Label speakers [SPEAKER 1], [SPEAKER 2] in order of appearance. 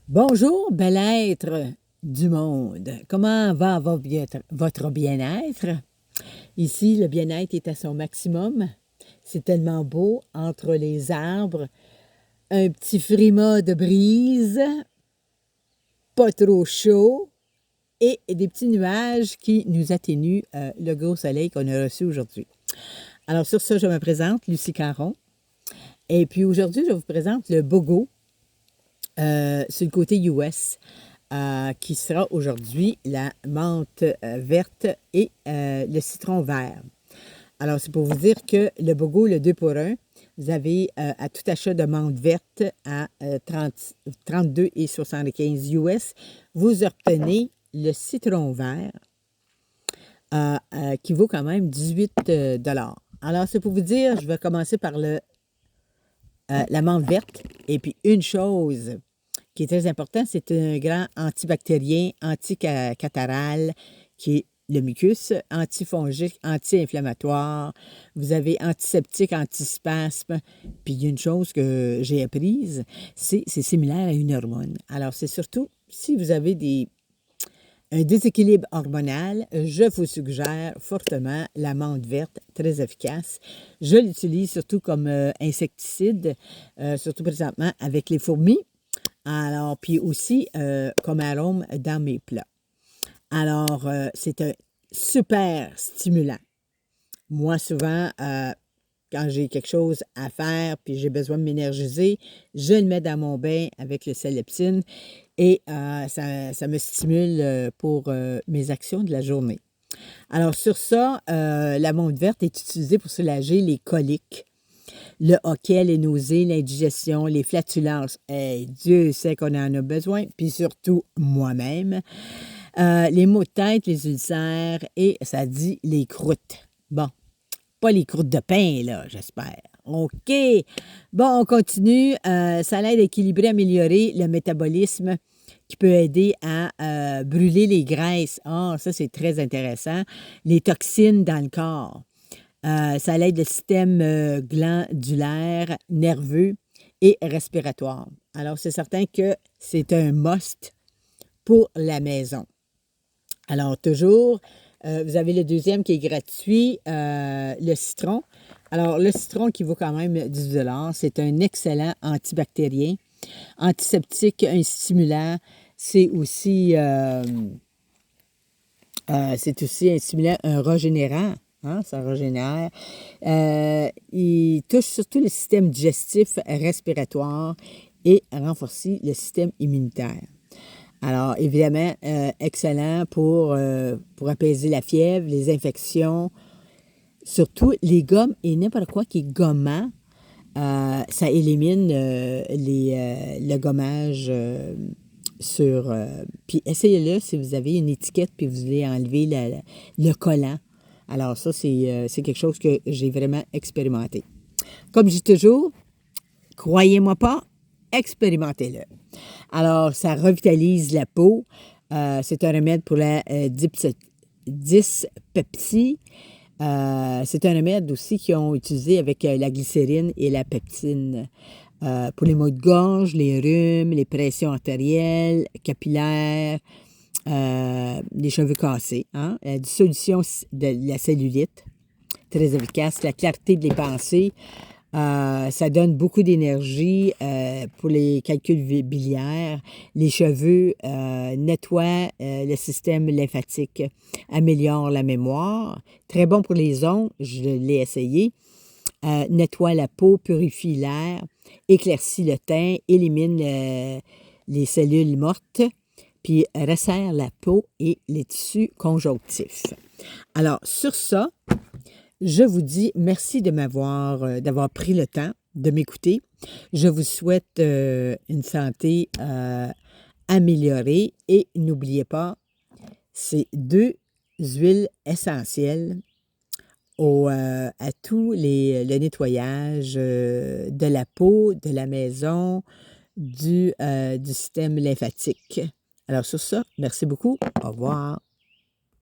[SPEAKER 1] Bonjour, bel être du monde. Comment va votre bien-être? Ici, le bien-être est à son maximum. C'est tellement beau entre les arbres, un petit frima de brise, pas trop chaud et des petits nuages qui nous atténuent le gros soleil qu'on a reçu aujourd'hui. Alors sur ça, je me présente, Lucie Caron. Et puis aujourd'hui, je vous présente le Bogo sur le côté US. Qui sera aujourd'hui la menthe verte et le citron vert. Alors, c'est pour vous dire que le Bogo, le 2 pour 1, vous avez à tout achat de menthe verte à 32,75 US, vous obtenez le citron vert qui vaut quand même 18 dollars. Alors, c'est pour vous dire, je vais commencer par la menthe verte. Et puis, une chose qui est très important, c'est un grand antibactérien, anticataral, qui est le mucus, antifongique, anti-inflammatoire. Vous avez antiseptique, antispasme. Puis il y a une chose que j'ai apprise, c'est similaire à une hormone. Alors, c'est surtout si vous avez un déséquilibre hormonal, je vous suggère fortement la menthe verte, très efficace. Je l'utilise surtout comme insecticide, surtout présentement avec les fourmis. Alors, puis aussi comme arôme dans mes plats. Alors, c'est un super stimulant. Moi, souvent, quand j'ai quelque chose à faire puis j'ai besoin de m'énergiser, je le mets dans mon bain avec le Célepsine et ça me stimule pour mes actions de la journée. Alors, sur ça, la menthe verte est utilisée pour soulager les coliques, le hoquet, les nausées, l'indigestion, les flatulences. Hey, Dieu sait qu'on en a besoin, puis surtout moi-même. Les maux de tête, les ulcères et ça dit les croûtes. Bon, pas les croûtes de pain, là, j'espère. OK. Bon, on continue. Ça l'aide à équilibrer, améliorer le métabolisme qui peut aider à brûler les graisses. Ah, ça, c'est très intéressant. Les toxines dans le corps. Ça aide le système glandulaire, nerveux et respiratoire. Alors, c'est certain que c'est un must pour la maison. Alors, toujours, vous avez le deuxième qui est gratuit, le citron. Alors, le citron qui vaut quand même 10 c'est un excellent antibactérien, antiseptique, un stimulant. C'est aussi un stimulant, un régénérant. Hein, ça régénère. Il touche surtout le système digestif, respiratoire et renforce le système immunitaire. Alors, évidemment, excellent pour apaiser la fièvre, les infections, surtout les gommes et n'importe quoi qui est gommant. Ça élimine le gommage sur... puis essayez-le si vous avez une étiquette puis vous voulez enlever le collant. Alors ça, c'est quelque chose que j'ai vraiment expérimenté. Comme je dis toujours, croyez-moi pas, expérimentez-le. Alors, ça revitalise la peau. C'est un remède pour la dyspepsie. C'est un remède aussi qu'ils ont utilisé avec la glycérine et la peptine. Pour les maux de gorge, les rhumes, les pressions artérielles, capillaires, les cheveux cassés. Hein? La dissolution de la cellulite, très efficace. La clarté des pensées. Ça donne beaucoup d'énergie pour les calculs biliaires. Les cheveux nettoient le système lymphatique, améliore la mémoire. Très bon pour les ongles, je l'ai essayé. Nettoie la peau, purifie l'air, éclaircit le teint, élimine les cellules mortes, puis resserre la peau et les tissus conjonctifs. Alors, sur ça, je vous dis merci d'avoir pris le temps de m'écouter. Je vous souhaite une santé améliorée et n'oubliez pas, ces deux huiles essentielles à tout le nettoyage de la peau, de la maison, du système lymphatique. Alors sur ça, merci beaucoup. Au revoir.